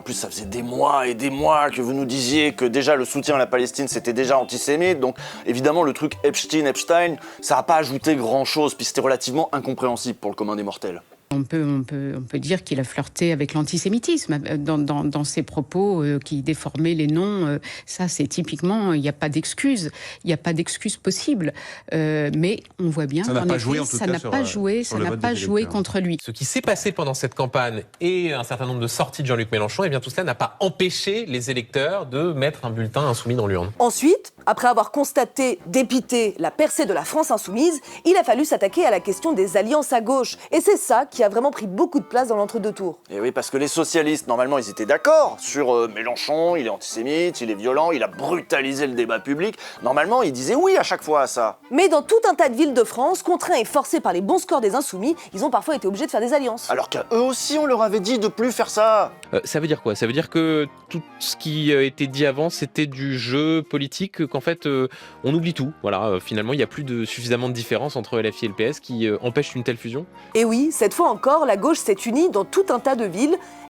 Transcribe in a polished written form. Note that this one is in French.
plus, ça faisait des mois et des mois que vous nous disiez que déjà le soutien à la Palestine, c'était déjà antisémite. Donc, évidemment, le truc Epstein, ça n'a pas ajouté grand-chose. Puis c'était relativement incompréhensible pour le commun des mortels. On peut dire qu'il a flirté avec l'antisémitisme dans ses propos qui déformaient les noms. Ça, c'est typiquement, il n'y a pas d'excuse. Il n'y a pas d'excuse possible. Mais on voit bien ça n'a qu'en pas effet, joué, en tout ça cas, n'a pas joué, sur ça le n'a vote pas des joué électeurs. contre lui. Ce qui s'est passé pendant cette campagne et un certain nombre de sorties de Jean-Luc Mélenchon, eh bien tout cela n'a pas empêché les électeurs de mettre un bulletin insoumis dans l'urne. Ensuite, après avoir constaté, dépité, la percée de la France insoumise, il a fallu s'attaquer à la question des alliances à gauche. Et c'est ça qui a vraiment pris beaucoup de place dans l'entre-deux tours. Et oui, parce que les socialistes, normalement, ils étaient d'accord sur Mélenchon, il est antisémite, il est violent, il a brutalisé le débat public. Normalement, ils disaient oui à chaque fois à ça. Mais dans tout un tas de villes de France, contraints et forcés par les bons scores des insoumis, ils ont parfois été obligés de faire des alliances. Alors qu'à eux aussi, on leur avait dit de plus faire ça. Ça veut dire quoi? Ça veut dire que tout ce qui a été dit avant, c'était du jeu politique, qu'en fait, on oublie tout. Voilà, finalement, il n'y a plus suffisamment de différence entre LFI et le PS qui empêche une telle fusion. Et oui, cette fois encore, la gauche s'est unie dans tout un tas de villes.